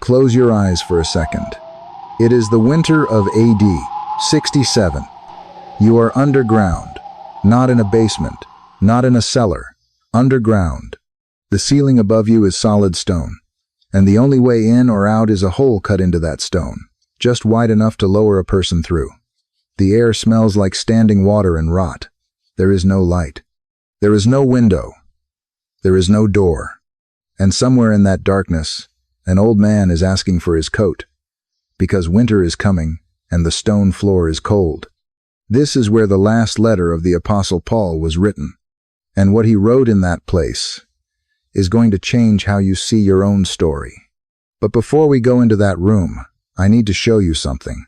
Close your eyes for a second. It is the winter of AD 67. You are underground, not in a basement, not in a cellar, underground. The ceiling above you is solid stone, and the only way in or out is a hole cut into that stone, just wide enough to lower a person through. The air smells like standing water and rot. There is no light. There is no window. There is no door. And somewhere in that darkness, an old man is asking for his coat, because winter is coming and the stone floor is cold. This is where the last letter of the Apostle Paul was written, and what he wrote in that place is going to change how you see your own story. But before we go into that room, I need to show you something.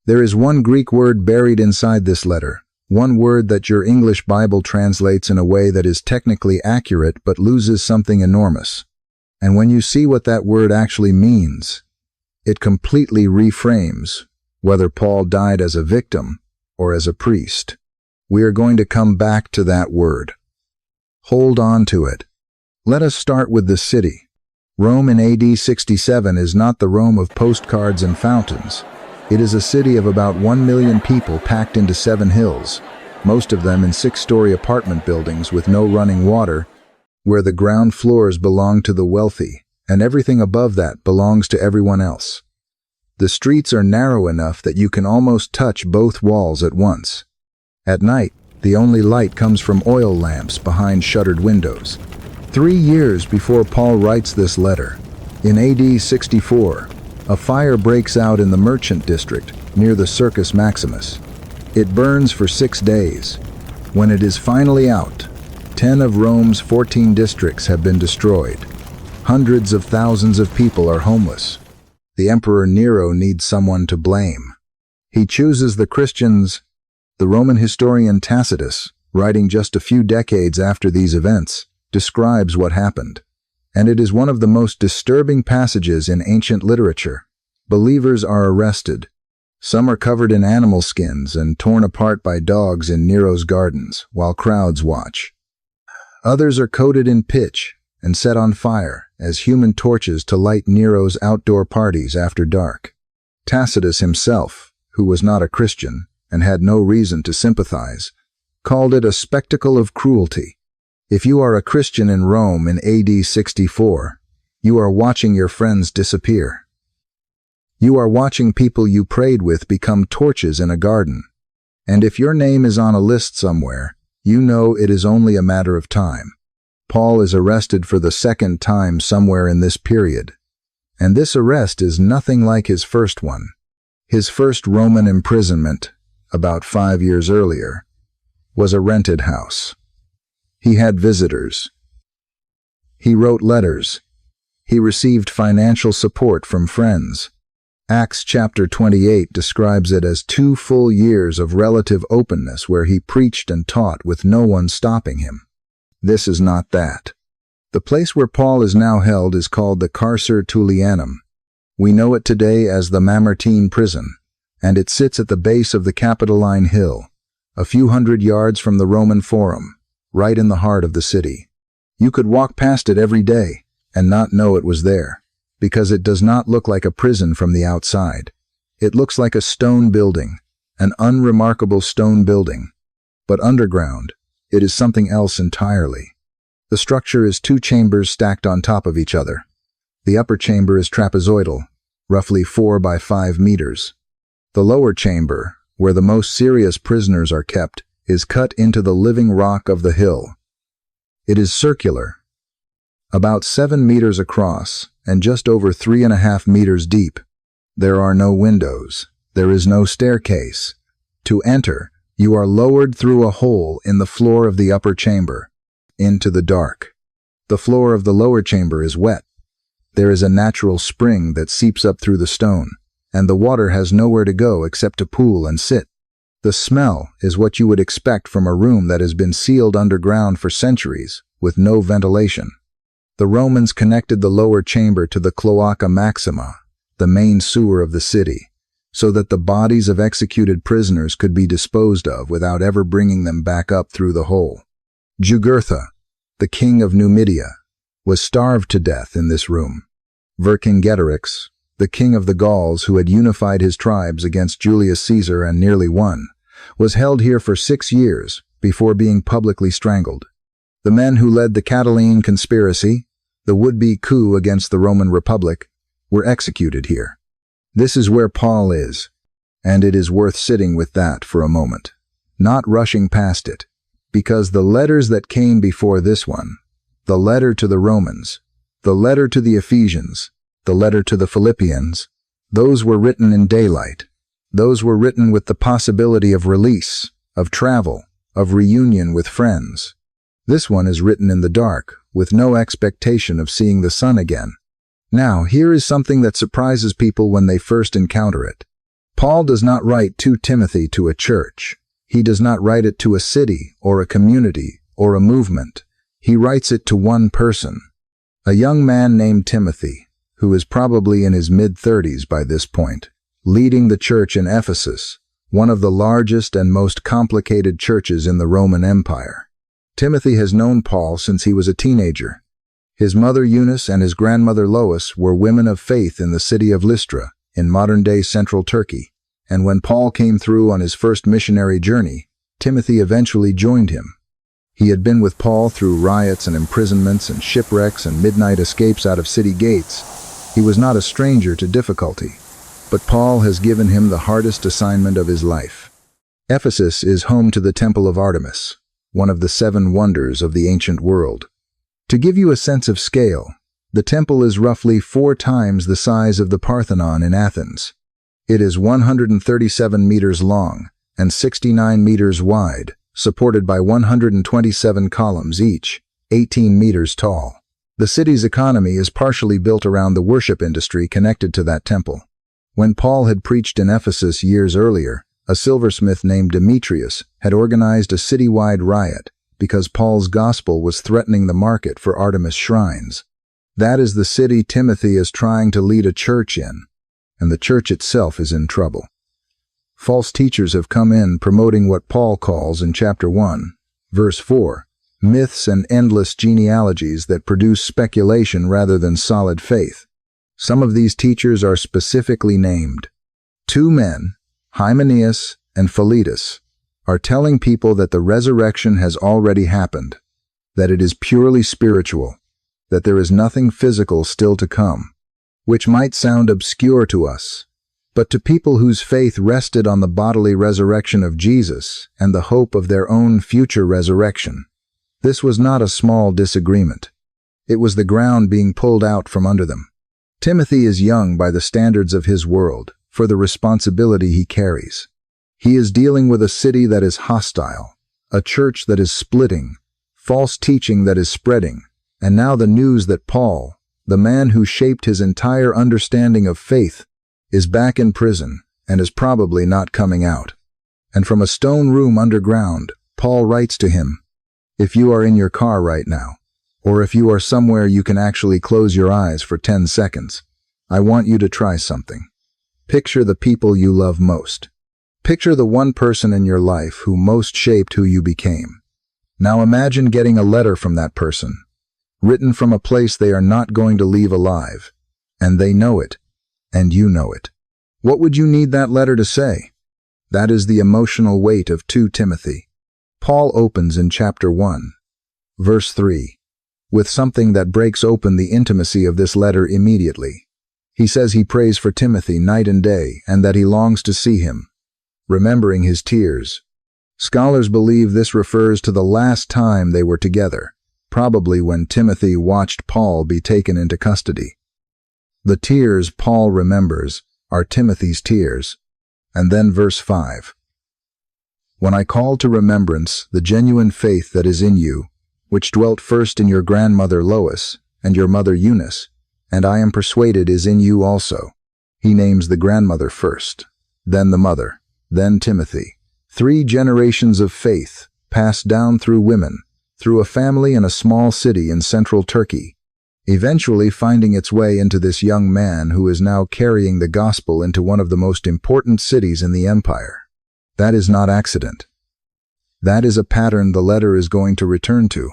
There is one Greek word buried inside this letter, one word that your English Bible translates in a way that is technically accurate but loses something enormous. And when you see what that word actually means, it completely reframes whether Paul died as a victim or as a priest. We are going to come back to that word. Hold on to it. Let us start with the city. Rome in AD 67 is not the Rome of postcards and fountains. It is a city of about 1 million people packed into 7 hills, most of them in 6-story apartment buildings with no running water, where the ground floors belong to the wealthy, and everything above that belongs to everyone else. The streets are narrow enough that you can almost touch both walls at once. At night, the only light comes from oil lamps behind shuttered windows. 3 years before Paul writes this letter, in AD 64, a fire breaks out in the merchant district near the Circus Maximus. It burns for 6 days. When it is finally out, 10 of Rome's 14 districts have been destroyed. Hundreds of thousands of people are homeless. The Emperor Nero needs someone to blame. He chooses the Christians. The Roman historian Tacitus, writing just a few decades after these events, describes what happened. And it is one of the most disturbing passages in ancient literature. Believers are arrested. Some are covered in animal skins and torn apart by dogs in Nero's gardens, while crowds watch. Others are coated in pitch and set on fire as human torches to light Nero's outdoor parties after dark. Tacitus himself, who was not a Christian and had no reason to sympathize, called it a spectacle of cruelty. If you are a Christian in Rome in AD 64, you are watching your friends disappear. You are watching people you prayed with become torches in a garden. And if your name is on a list somewhere, you know it is only a matter of time. Paul is arrested for the 2nd time somewhere in this period. And this arrest is nothing like his first one. His first Roman imprisonment, about 5 years earlier, was a rented house. He had visitors. He wrote letters. He received financial support from friends. Acts chapter 28 describes it as 2 full years of relative openness where he preached and taught with no one stopping him. This is not that. The place where Paul is now held is called the Carcer Tullianum. We know it today as the Mamertine prison, and it sits at the base of the Capitoline Hill, a few hundred yards from the Roman Forum, right in the heart of the city. You could walk past it every day and not know it was there, because it does not look like a prison from the outside. It looks like a stone building, an unremarkable stone building. But underground, it is something else entirely. The structure is 2 chambers stacked on top of each other. The upper chamber is trapezoidal, roughly 4 by 5 meters. The lower chamber, where the most serious prisoners are kept, is cut into the living rock of the hill. It is circular, about 7 meters across and just over 3.5 meters deep. There are no windows. There is no staircase. To enter, you are lowered through a hole in the floor of the upper chamber, into the dark. The floor of the lower chamber is wet. There is a natural spring that seeps up through the stone, and the water has nowhere to go except to pool and sit. The smell is what you would expect from a room that has been sealed underground for centuries, with no ventilation. The Romans connected the lower chamber to the Cloaca Maxima, the main sewer of the city, so that the bodies of executed prisoners could be disposed of without ever bringing them back up through the hole. Jugurtha, the king of Numidia, was starved to death in this room. Vercingetorix, the king of the Gauls who had unified his tribes against Julius Caesar and nearly won, was held here for 6 years before being publicly strangled. The men who led the Catiline conspiracy, the would-be coup against the Roman Republic, were executed here. This is where Paul is, and it is worth sitting with that for a moment, not rushing past it, because the letters that came before this one, the letter to the Romans, the letter to the Ephesians, the letter to the Philippians, those were written in daylight. Those were written with the possibility of release, of travel, of reunion with friends. This one is written in the dark, with no expectation of seeing the sun again. Now, here is something that surprises people when they first encounter it. Paul does not write to Timothy to a church. He does not write it to a city or a community or a movement. He writes it to one person, a young man named Timothy, who is probably in his mid-30s by this point, leading the church in Ephesus, one of the largest and most complicated churches in the Roman Empire. Timothy has known Paul since he was a teenager. His mother Eunice and his grandmother Lois were women of faith in the city of Lystra, in modern-day central Turkey, and when Paul came through on his first missionary journey, Timothy eventually joined him. He had been with Paul through riots and imprisonments and shipwrecks and midnight escapes out of city gates. He was not a stranger to difficulty, but Paul has given him the hardest assignment of his life. Ephesus is home to the Temple of Artemis, one of the 7 wonders of the ancient world. To give you a sense of scale, the temple is roughly 4 times the size of the Parthenon in Athens. It is 137 meters long and 69 meters wide, supported by 127 columns each, 18 meters tall. The city's economy is partially built around the worship industry connected to that temple. When Paul had preached in Ephesus years earlier, a silversmith named Demetrius had organized a citywide riot because Paul's gospel was threatening the market for Artemis shrines. That is the city Timothy is trying to lead a church in, and the church itself is in trouble. False teachers have come in promoting what Paul calls in chapter 1, verse 4, myths and endless genealogies that produce speculation rather than solid faith. Some of these teachers are specifically named. 2 men, Hymenaeus and Philetus, are telling people that the resurrection has already happened, that it is purely spiritual, that there is nothing physical still to come, which might sound obscure to us, but to people whose faith rested on the bodily resurrection of Jesus and the hope of their own future resurrection, this was not a small disagreement. It was the ground being pulled out from under them. Timothy is young by the standards of his world, for the responsibility he carries. He is dealing with a city that is hostile, a church that is splitting, false teaching that is spreading, and now the news that Paul, the man who shaped his entire understanding of faith, is back in prison and is probably not coming out. And from a stone room underground, Paul writes to him, "If you are in your car right now, or if you are somewhere you can actually close your eyes for 10 seconds, I want you to try something. Picture the people you love most. Picture the one person in your life who most shaped who you became. Now imagine getting a letter from that person, written from a place they are not going to leave alive, and they know it, and you know it. What would you need that letter to say?" That is the emotional weight of 2 Timothy. Paul opens in chapter 1, verse 3, with something that breaks open the intimacy of this letter immediately. He says he prays for Timothy night and day and that he longs to see him, remembering his tears. Scholars believe this refers to the last time they were together, probably when Timothy watched Paul be taken into custody. The tears Paul remembers are Timothy's tears. And then verse 5. "When I call to remembrance the genuine faith that is in you, which dwelt first in your grandmother Lois and your mother Eunice, and I am persuaded is in you also." He names the grandmother first, then the mother, then Timothy. 3 generations of faith passed down through women, through a family in a small city in central Turkey, eventually finding its way into this young man who is now carrying the gospel into one of the most important cities in the empire. That is not accident. That is a pattern the letter is going to return to.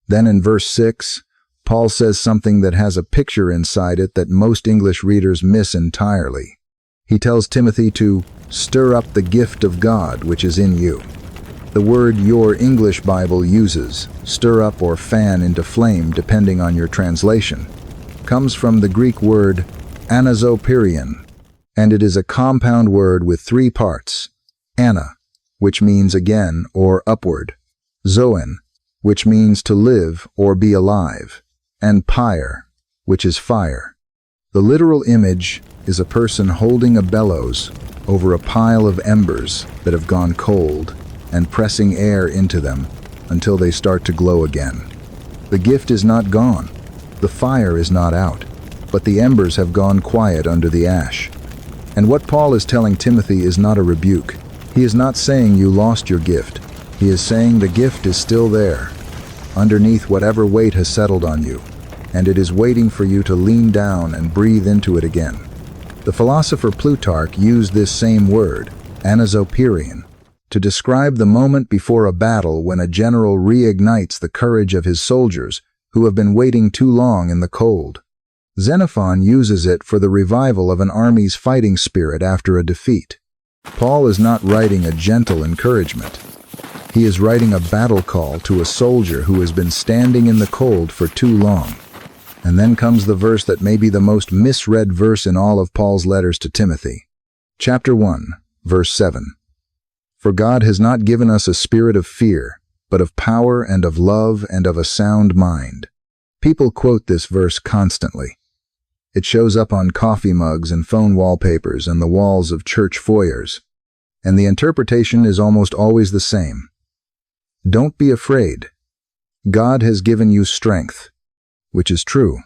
Then in verse 6, Paul says something that has a picture inside it that most English readers miss entirely. He tells Timothy to stir up the gift of God which is in you. The word your English Bible uses, stir up or fan into flame depending on your translation, comes from the Greek word anazoperion, and it is a compound word with three parts: ana, which means again or upward; zoen, which means to live or be alive; and pyre, which is fire. The literal image is a person holding a bellows over a pile of embers that have gone cold and pressing air into them until they start to glow again. The gift is not gone, the fire is not out, but the embers have gone quiet under the ash. And what Paul is telling Timothy is not a rebuke. He is not saying you lost your gift. He is saying the gift is still there, underneath whatever weight has settled on you, and it is waiting for you to lean down and breathe into it again. The philosopher Plutarch used this same word, anazoperion, to describe the moment before a battle when a general reignites the courage of his soldiers who have been waiting too long in the cold. Xenophon uses it for the revival of an army's fighting spirit after a defeat. Paul is not writing a gentle encouragement. He is writing a battle call to a soldier who has been standing in the cold for too long. And then comes the verse that may be the most misread verse in all of Paul's letters to Timothy. Chapter 1, verse 7. For God has not given us a spirit of fear, but of power and of love and of a sound mind. People quote this verse constantly. It shows up on coffee mugs and phone wallpapers and the walls of church foyers. And the interpretation is almost always the same. Don't be afraid. God has given you strength, which is true.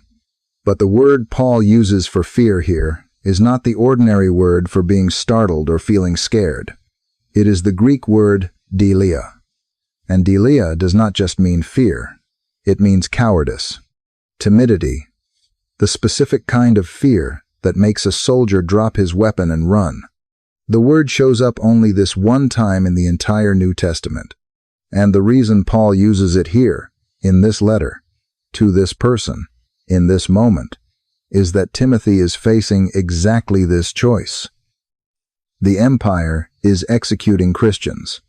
But the word Paul uses for fear here is not the ordinary word for being startled or feeling scared. It is the Greek word delia. And delia does not just mean fear. It means cowardice, timidity, the specific kind of fear that makes a soldier drop his weapon and run. The word shows up only this one time in the entire New Testament. And the reason Paul uses it here, in this letter, to this person, in this moment, is that Timothy is facing exactly this choice. The empire is executing Christians.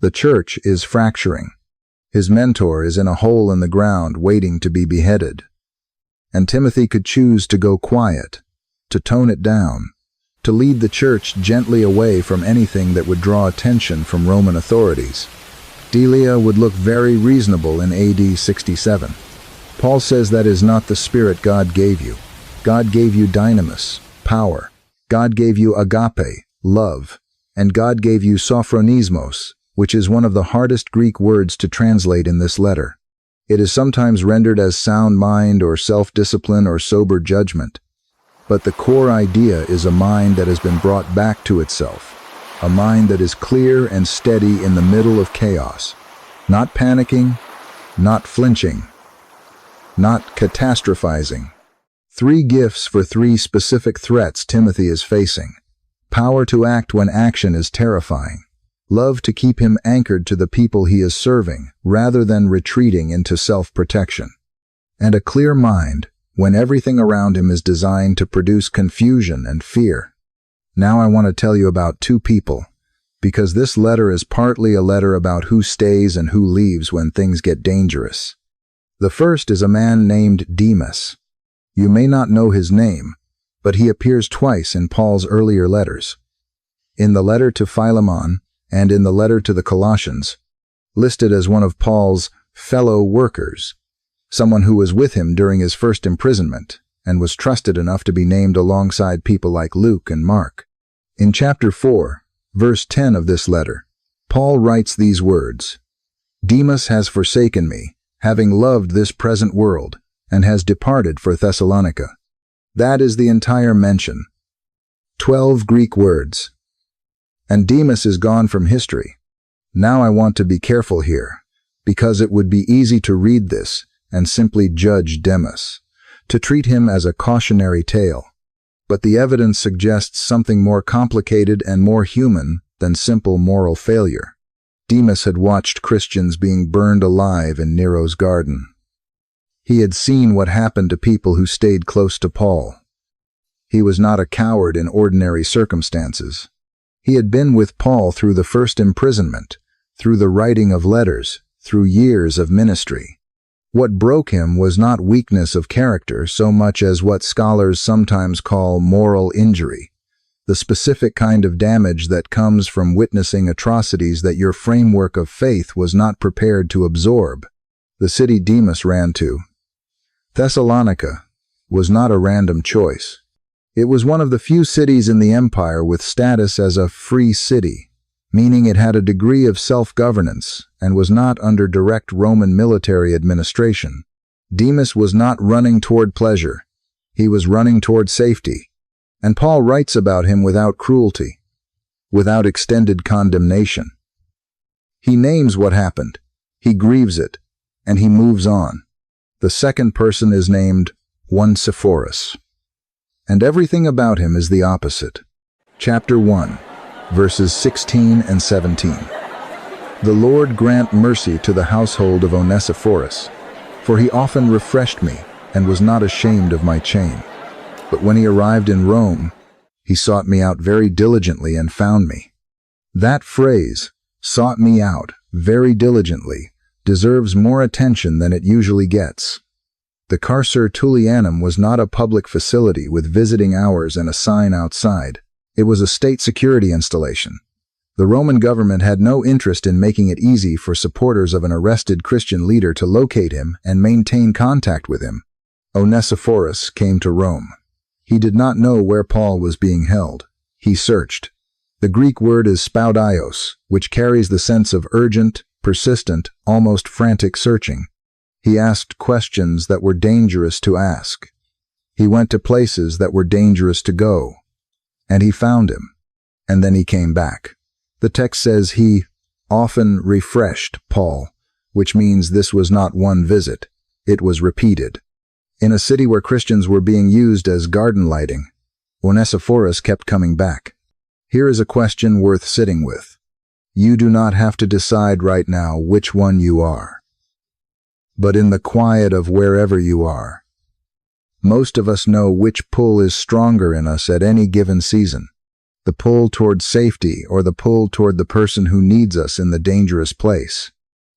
The church is fracturing. His mentor is in a hole in the ground waiting to be beheaded. And Timothy could choose to go quiet, to tone it down, to lead the church gently away from anything that would draw attention from Roman authorities. Delia would look very reasonable in AD 67. Paul says that is not the spirit God gave you. God gave you dynamis, power. God gave you agape, love. And God gave you sophronismos, which is one of the hardest Greek words to translate in this letter. It is sometimes rendered as sound mind or self-discipline or sober judgment. But the core idea is a mind that has been brought back to itself, a mind that is clear and steady in the middle of chaos, not panicking, not flinching, not catastrophizing. 3 gifts for 3 specific threats Timothy is facing. Power to act when action is terrifying. Love to keep him anchored to the people he is serving, rather than retreating into self-protection. And a clear mind when everything around him is designed to produce confusion and fear. Now I want to tell you about 2 people, because this letter is partly a letter about who stays and who leaves when things get dangerous. The first is a man named Demas. You may not know his name, but he appears twice in Paul's earlier letters. In the letter to Philemon and in the letter to the Colossians, listed as one of Paul's fellow workers, someone who was with him during his first imprisonment and was trusted enough to be named alongside people like Luke and Mark. In chapter 4, verse 10 of this letter, Paul writes these words, "Demas has forsaken me, having loved this present world, and has departed for Thessalonica." That is the entire mention. 12 Greek words. And Demas is gone from history. Now I want to be careful here, because it would be easy to read this and simply judge Demas, to treat him as a cautionary tale. But the evidence suggests something more complicated and more human than simple moral failure. Demas had watched Christians being burned alive in Nero's garden. He had seen what happened to people who stayed close to Paul. He was not a coward in ordinary circumstances. He had been with Paul through the first imprisonment, through the writing of letters, through years of ministry. What broke him was not weakness of character so much as what scholars sometimes call moral injury, the specific kind of damage that comes from witnessing atrocities that your framework of faith was not prepared to absorb. The city Demas ran to, Thessalonica, was not a random choice. It was one of the few cities in the empire with status as a free city, meaning it had a degree of self-governance and was not under direct Roman military administration. Demas was not running toward pleasure. He was running toward safety. And Paul writes about him without cruelty, without extended condemnation. He names what happened, he grieves it, and he moves on. The second person is named Onesiphorus. And everything about him is the opposite. Chapter 1, verses 16 and 17. The Lord grant mercy to the household of Onesiphorus, for he often refreshed me and was not ashamed of my chain. But when he arrived in Rome, he sought me out very diligently and found me. That phrase, sought me out very diligently, deserves more attention than it usually gets. The Carcer Tullianum was not a public facility with visiting hours and a sign outside. It was a state security installation. The Roman government had no interest in making it easy for supporters of an arrested Christian leader to locate him and maintain contact with him. Onesiphorus came to Rome. He did not know where Paul was being held. He searched. The Greek word is spoudios, which carries the sense of urgent, persistent, almost frantic searching. He asked questions that were dangerous to ask. He went to places that were dangerous to go. And he found him. And then he came back. The text says he often refreshed Paul, which means this was not one visit. It was repeated. In a city where Christians were being used as garden lighting, Onesiphorus kept coming back. Here is a question worth sitting with. You do not have to decide right now which one you are. But in the quiet of wherever you are, most of us know which pull is stronger in us at any given season. The pull toward safety or the pull toward the person who needs us in the dangerous place.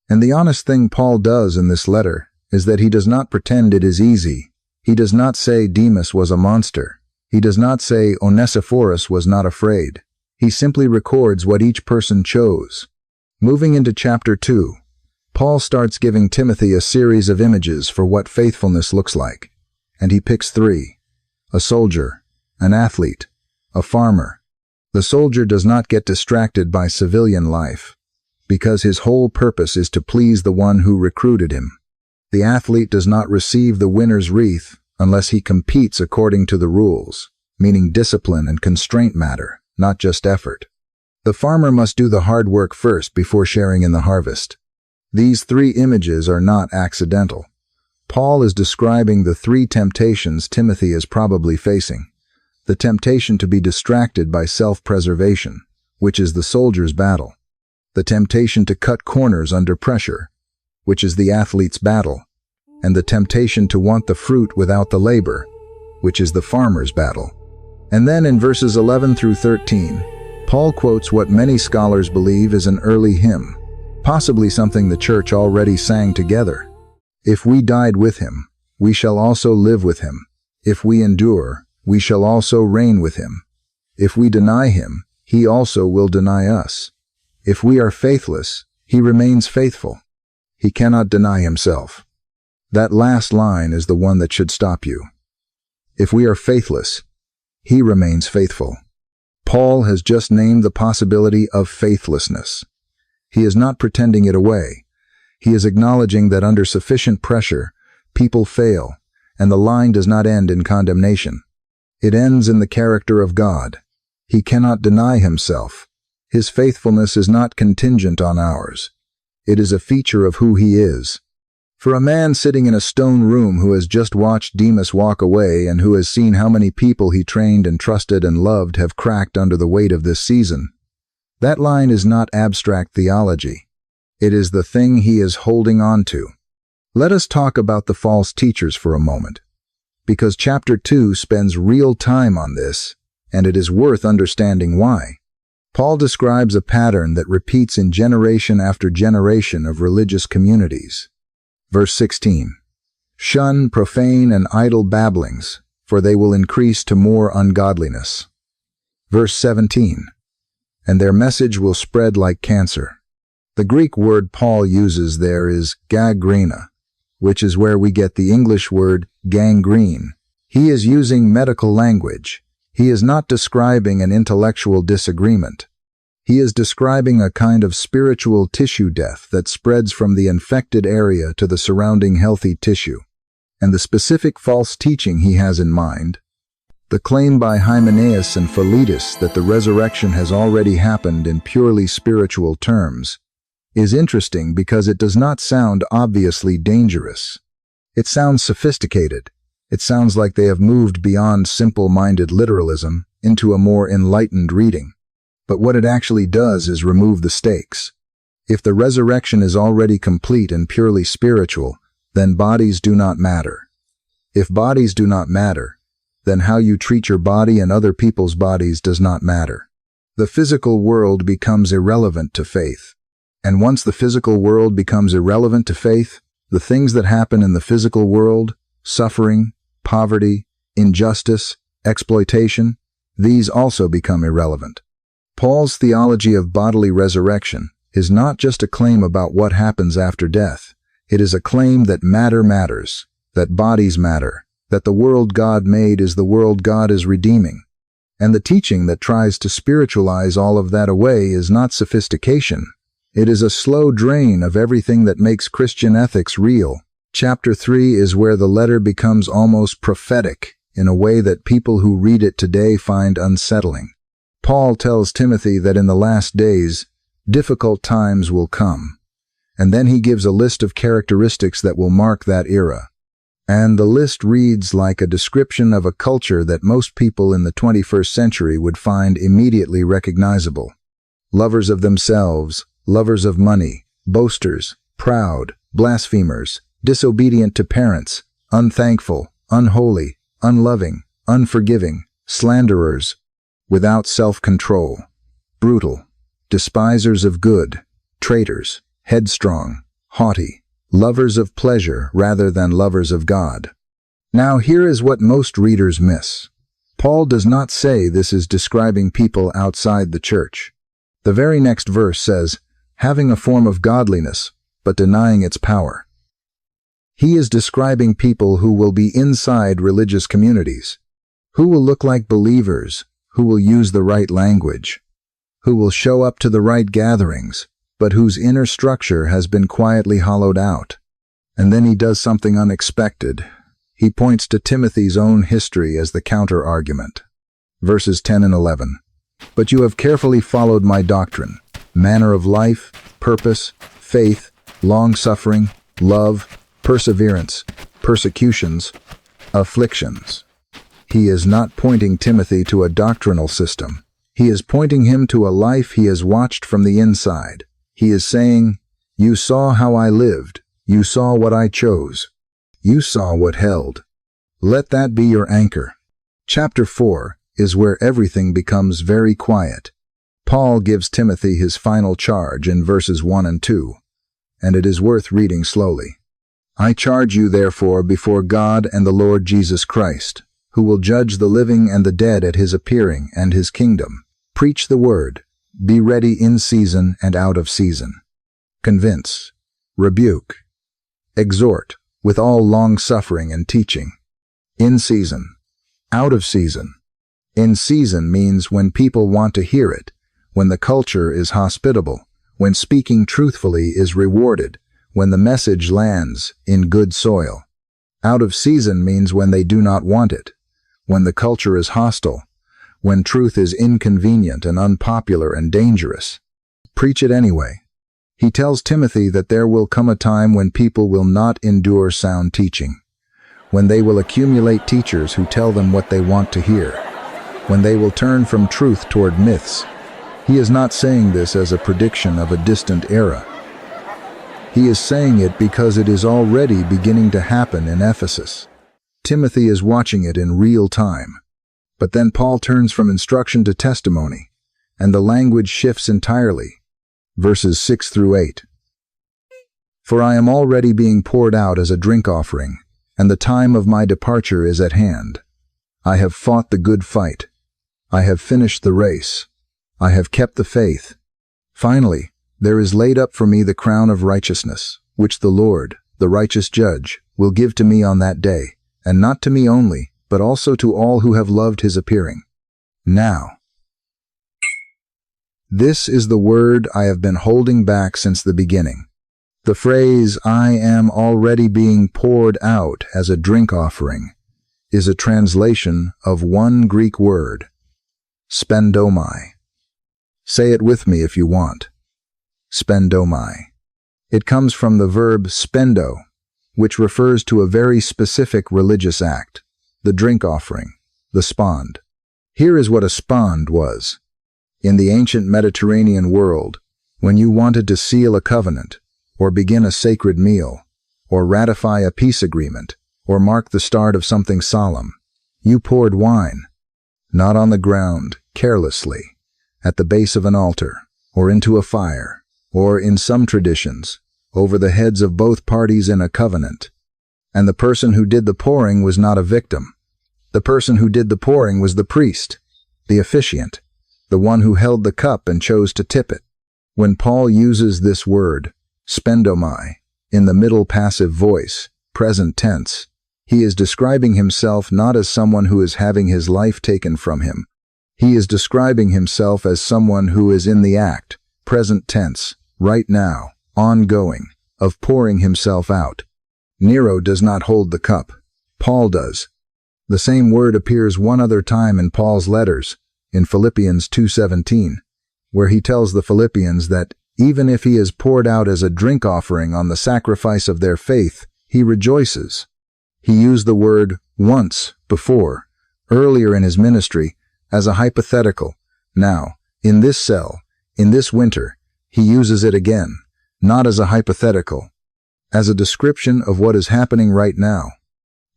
And the honest thing Paul does in this letter is that he does not pretend it is easy. He does not say Demas was a monster. He does not say Onesiphorus was not afraid. He simply records what each person chose. Moving into chapter 2, Paul starts giving Timothy a series of images for what faithfulness looks like. And he picks 3: a soldier, an athlete, a farmer. The soldier does not get distracted by civilian life, because his whole purpose is to please the one who recruited him. The athlete does not receive the winner's wreath unless he competes according to the rules, meaning discipline and constraint matter, not just effort. The farmer must do the hard work first before sharing in the harvest. These 3 images are not accidental. Paul is describing the 3 temptations Timothy is probably facing. The temptation to be distracted by self-preservation, which is the soldier's battle. The temptation to cut corners under pressure, which is the athlete's battle. And the temptation to want the fruit without the labor, which is the farmer's battle. And then in verses 11 through 13, Paul quotes what many scholars believe is an early hymn, possibly something the church already sang together. If we died with him, we shall also live with him. If we endure, we shall also reign with him. If we deny him, he also will deny us. If we are faithless, he remains faithful. He cannot deny himself. That last line is the one that should stop you. If we are faithless, he remains faithful. Paul has just named the possibility of faithlessness. He is not pretending it away. He is acknowledging that under sufficient pressure, people fail, and the line does not end in condemnation. It ends in the character of God. He cannot deny himself. His faithfulness is not contingent on ours. It is a feature of who he is. For a man sitting in a stone room who has just watched Demas walk away and who has seen how many people he trained and trusted and loved have cracked under the weight of this season, that line is not abstract theology. It is the thing he is holding on to. Let us talk about the false teachers for a moment, because chapter 2 spends real time on this, and it is worth understanding why. Paul describes a pattern that repeats in generation after generation of religious communities. Verse 16. Shun profane and idle babblings, for they will increase to more ungodliness. Verse 17. And their message will spread like cancer. The Greek word Paul uses there is gangrena, which is where we get the English word gangrene. He is using medical language. He is not describing an intellectual disagreement. He is describing a kind of spiritual tissue death that spreads from the infected area to the surrounding healthy tissue. And the specific false teaching he has in mind, the claim by Hymenaeus and Philetus that the resurrection has already happened in purely spiritual terms, is interesting because it does not sound obviously dangerous. It sounds sophisticated. It sounds like they have moved beyond simple-minded literalism into a more enlightened reading. But what it actually does is remove the stakes. If the resurrection is already complete and purely spiritual, then bodies do not matter. If bodies do not matter, then how you treat your body and other people's bodies does not matter. The physical world becomes irrelevant to faith. And once the physical world becomes irrelevant to faith, the things that happen in the physical world, suffering, poverty, injustice, exploitation, these also become irrelevant. Paul's theology of bodily resurrection is not just a claim about what happens after death. It is a claim that matter matters, that bodies matter, that the world God made is the world God is redeeming. And the teaching that tries to spiritualize all of that away is not sophistication. It is a slow drain of everything that makes Christian ethics real. Chapter 3 is where the letter becomes almost prophetic in a way that people who read it today find unsettling. Paul tells Timothy that in the last days, difficult times will come. And then he gives a list of characteristics that will mark that era. And the list reads like a description of a culture that most people in the 21st century would find immediately recognizable. Lovers of themselves, lovers of money, boasters, proud, blasphemers, disobedient to parents, unthankful, unholy, unloving, unforgiving, slanderers, without self-control, brutal, despisers of good, traitors, headstrong, haughty, lovers of pleasure rather than lovers of God. Now here is what most readers miss. Paul does not say this is describing people outside the church. The very next verse says, having a form of godliness, but denying its power. He is describing people who will be inside religious communities, who will look like believers, who will use the right language, who will show up to the right gatherings, but whose inner structure has been quietly hollowed out. And then he does something unexpected. He points to Timothy's own history as the counter-argument. Verses 10 and 11. But you have carefully followed my doctrine, manner of life, purpose, faith, long-suffering, love, perseverance, persecutions, afflictions. He is not pointing Timothy to a doctrinal system. He is pointing him to a life he has watched from the inside. He is saying, you saw how I lived. You saw what I chose. You saw what held. Let that be your anchor. Chapter 4 is where everything becomes very quiet. Paul gives Timothy his final charge in verses 1 and 2, and it is worth reading slowly. I charge you therefore before God and the Lord Jesus Christ, who will judge the living and the dead at his appearing and his kingdom. Preach the word. Be ready in season and out of season. Convince, rebuke, exhort, with all long-suffering and teaching. In season, out of season. In season means when people want to hear it, when the culture is hospitable, when speaking truthfully is rewarded, when the message lands in good soil. Out of season means when they do not want it, when the culture is hostile, when truth is inconvenient and unpopular and dangerous. Preach it anyway. He tells Timothy that there will come a time when people will not endure sound teaching, when they will accumulate teachers who tell them what they want to hear, when they will turn from truth toward myths. He is not saying this as a prediction of a distant era. He is saying it because it is already beginning to happen in Ephesus. Timothy is watching it in real time. But then Paul turns from instruction to testimony, and the language shifts entirely. Verses 6 through 8. For I am already being poured out as a drink offering, and the time of my departure is at hand. I have fought the good fight. I have finished the race. I have kept the faith. Finally, there is laid up for me the crown of righteousness, which the Lord, the righteous judge, will give to me on that day, and not to me only, but also to all who have loved his appearing. Now, this is the word I have been holding back since the beginning. The phrase, I am already being poured out as a drink offering, is a translation of one Greek word, spendomai. Say it with me if you want. Spendomai. It comes from the verb spendo, which refers to a very specific religious act, the drink offering, the spond. Here is what a spond was. In the ancient Mediterranean world, when you wanted to seal a covenant, or begin a sacred meal, or ratify a peace agreement, or mark the start of something solemn, you poured wine, not on the ground, carelessly, at the base of an altar, or into a fire, or, in some traditions, over the heads of both parties in a covenant. And the person who did the pouring was not a victim. The person who did the pouring was the priest, the officiant, the one who held the cup and chose to tip it. When Paul uses this word, spendomai, in the middle passive voice, present tense, he is describing himself not as someone who is having his life taken from him. He is describing himself as someone who is in the act, present tense, right now, ongoing, of pouring himself out. Nero does not hold the cup. Paul does. The same word appears one other time in Paul's letters, in Philippians 2:17, where he tells the Philippians that even if he is poured out as a drink offering on the sacrifice of their faith, he rejoices. He used the word once before, earlier in his ministry, as a hypothetical. Now, in this cell, in this winter, he uses it again, not as a hypothetical, as a description of what is happening right now.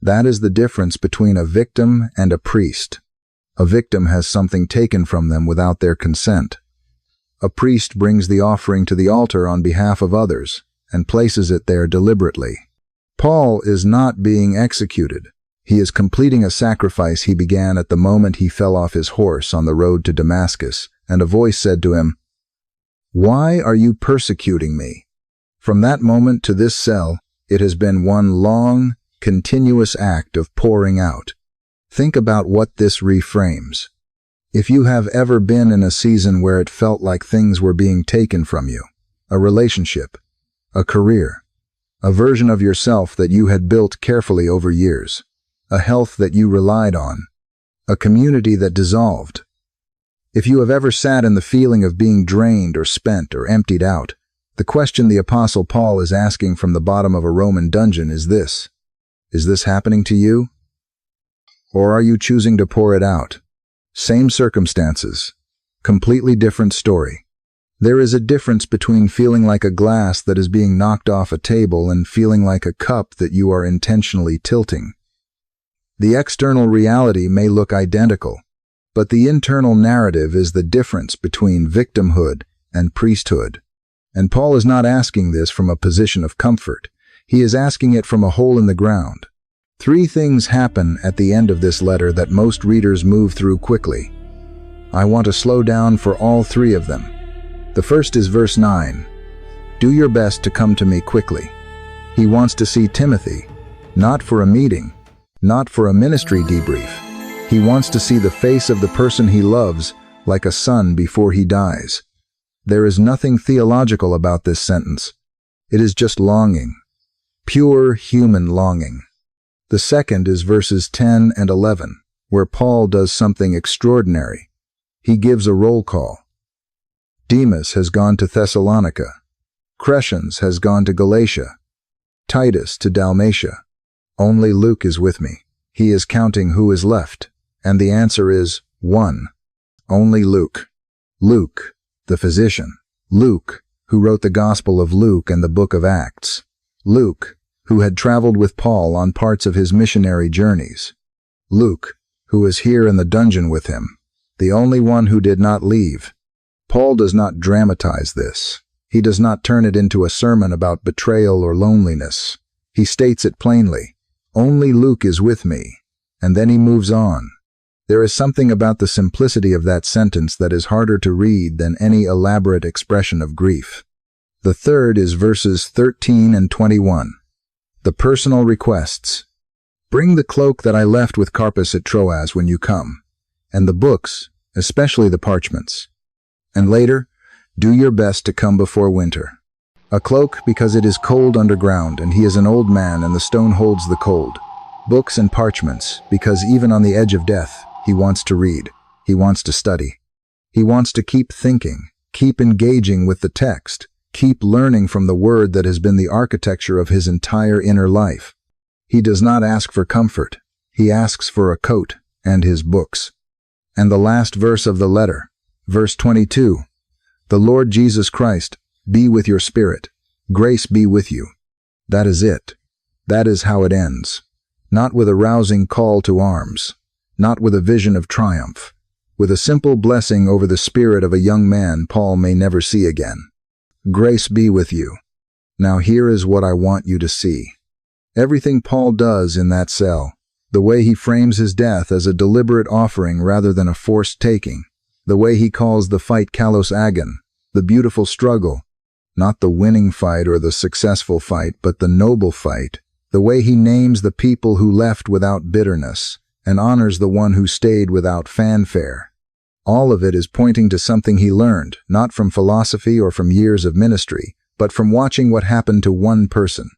That is the difference between a victim and a priest. A victim has something taken from them without their consent. A priest brings the offering to the altar on behalf of others and places it there deliberately. Paul is not being executed. He is completing a sacrifice he began at the moment he fell off his horse on the road to Damascus, and a voice said to him, "Why are you persecuting me?" From that moment to this cell, it has been one long, continuous act of pouring out. Think about what this reframes. If you have ever been in a season where it felt like things were being taken from you, a relationship, a career, a version of yourself that you had built carefully over years, a health that you relied on, a community that dissolved. If you have ever sat in the feeling of being drained or spent or emptied out, the question the Apostle Paul is asking from the bottom of a Roman dungeon is this: is this happening to you? Or are you choosing to pour it out? Same circumstances, completely different story. There is a difference between feeling like a glass that is being knocked off a table and feeling like a cup that you are intentionally tilting. The external reality may look identical, but the internal narrative is the difference between victimhood and priesthood. And Paul is not asking this from a position of comfort. He is asking it from a hole in the ground. 3 things happen at the end of this letter that most readers move through quickly. I want to slow down for all 3 of them. The first is verse 9. Do your best to come to me quickly. He wants to see Timothy, not for a meeting, not for a ministry debrief. He wants to see the face of the person he loves like a son before he dies. There is nothing theological about this sentence. It is just longing, pure human longing. The second is verses 10 and 11, where Paul does something extraordinary. He gives a roll call. Demas has gone to Thessalonica. Crescens has gone to Galatia. Titus to Dalmatia. Only Luke is with me. He is counting who is left, and the answer is 1. Only Luke. Luke, the physician. Luke, who wrote the Gospel of Luke and the book of Acts. Luke, who had traveled with Paul on parts of his missionary journeys. Luke, who was here in the dungeon with him, the only one who did not leave. Paul does not dramatize this. He does not turn it into a sermon about betrayal or loneliness. He states it plainly. Only Luke is with me. And then he moves on. There is something about the simplicity of that sentence that is harder to read than any elaborate expression of grief. The third is verses 13 and 21. The personal requests. Bring the cloak that I left with Carpus at Troas when you come, and the books, especially the parchments. And later, do your best to come before winter. A cloak because it is cold underground and he is an old man and the stone holds the cold. Books and parchments because even on the edge of death, he wants to read. He wants to study. He wants to keep thinking, keep engaging with the text, keep learning from the word that has been the architecture of his entire inner life. He does not ask for comfort. He asks for a coat and his books. And the last verse of the letter, verse 22, the Lord Jesus Christ, be with your spirit. Grace be with you. That is it. That is how it ends. Not with a rousing call to arms. Not with a vision of triumph. With a simple blessing over the spirit of a young man Paul may never see again. Grace be with you. Now here is what I want you to see. Everything Paul does in that cell, the way he frames his death as a deliberate offering rather than a forced taking, the way he calls the fight kalos agon, the beautiful struggle, not the winning fight or the successful fight, but the noble fight, the way he names the people who left without bitterness and honors the one who stayed without fanfare. All of it is pointing to something he learned, not from philosophy or from years of ministry, but from watching what happened to one person.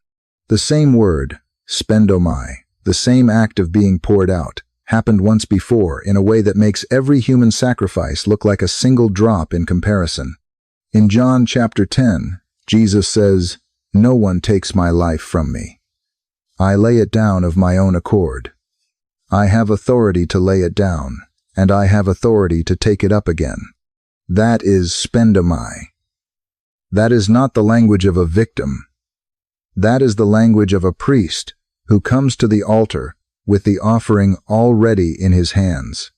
The same word, spendomai, the same act of being poured out, happened once before in a way that makes every human sacrifice look like a single drop in comparison. In John chapter 10, Jesus says, "No one takes my life from me. I lay it down of my own accord. I have authority to lay it down, and I have authority to take it up again." That is spendomai. That is not the language of a victim. That is the language of a priest who comes to the altar with the offering already in his hands.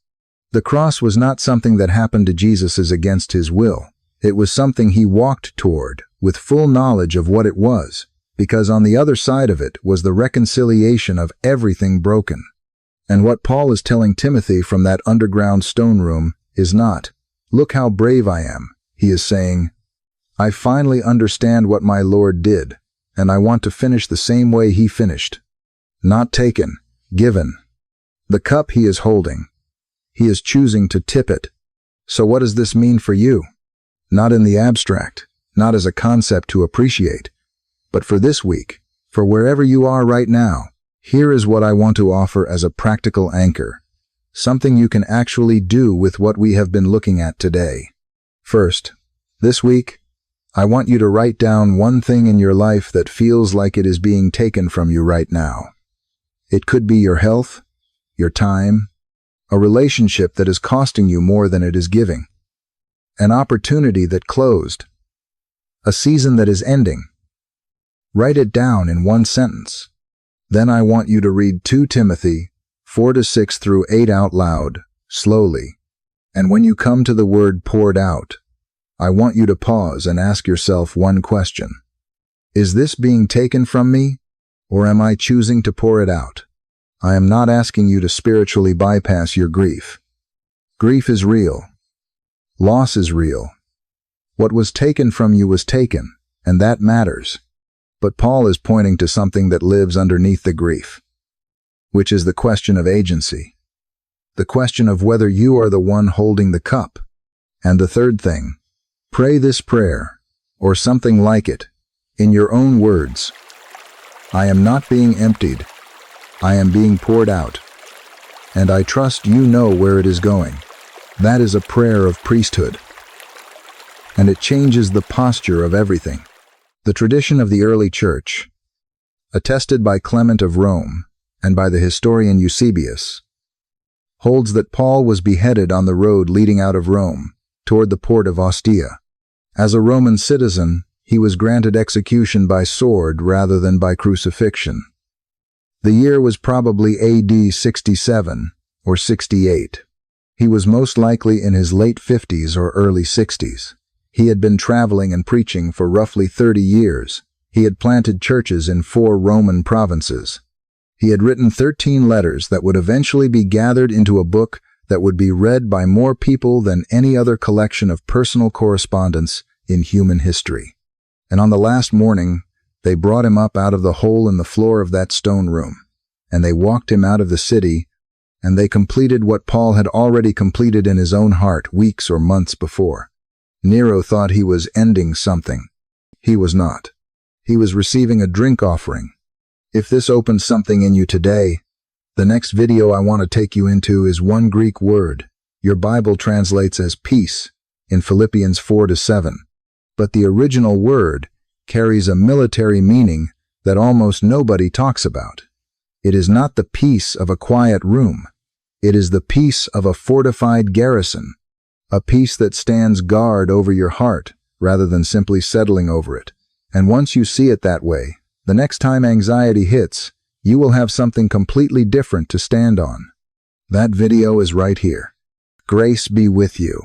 The cross was not something that happened to Jesus as against his will. It was something he walked toward with full knowledge of what it was, because on the other side of it was the reconciliation of everything broken. And what Paul is telling Timothy from that underground stone room is not, "Look how brave I am." He is saying, "I finally understand what my Lord did, and I want to finish the same way he finished. Not taken, given. The cup he is holding. He is choosing to tip it. So what does this mean for you? Not in the abstract, not as a concept to appreciate, but for this week, for wherever you are right now. Here is what I want to offer as a practical anchor, something you can actually do with what we have been looking at today. First, this week, I want you to write down one thing in your life that feels like it is being taken from you right now. It could be your health, your time, a relationship that is costing you more than it is giving, an opportunity that closed, a season that is ending. Write it down in one sentence. Then I want you to read 2 Timothy 4-6 through 8 out loud, slowly. And when you come to the word poured out, I want you to pause and ask yourself one question. Is this being taken from me, or am I choosing to pour it out? I am not asking you to spiritually bypass your grief. Grief is real. Loss is real. What was taken from you was taken, and that matters. But Paul is pointing to something that lives underneath the grief, which is the question of agency, the question of whether you are the one holding the cup. And the third thing, pray this prayer, or something like it, in your own words. I am not being emptied. I am being poured out. And I trust you know where it is going. That is a prayer of priesthood. And it changes the posture of everything. The tradition of the early church, attested by Clement of Rome and by the historian Eusebius, holds that Paul was beheaded on the road leading out of Rome toward the port of Ostia. As a Roman citizen, he was granted execution by sword rather than by crucifixion. The year was probably AD 67 or 68. He was most likely in his late 50s or early 60s. He had been traveling and preaching for roughly 30 years. He had planted churches in 4 Roman provinces. He had written 13 letters that would eventually be gathered into a book that would be read by more people than any other collection of personal correspondence in human history. And on the last morning, they brought him up out of the hole in the floor of that stone room, and they walked him out of the city, and they completed what Paul had already completed in his own heart weeks or months before. Nero thought he was ending something. He was not. He was receiving a drink offering. If this opens something in you today, the next video I want to take you into is one Greek word. Your Bible translates as peace in Philippians 4-7. But the original word carries a military meaning that almost nobody talks about. It is not the peace of a quiet room. It is the peace of a fortified garrison, a peace that stands guard over your heart rather than simply settling over it. And once you see it that way, the next time anxiety hits, you will have something completely different to stand on. That video is right here. Grace be with you.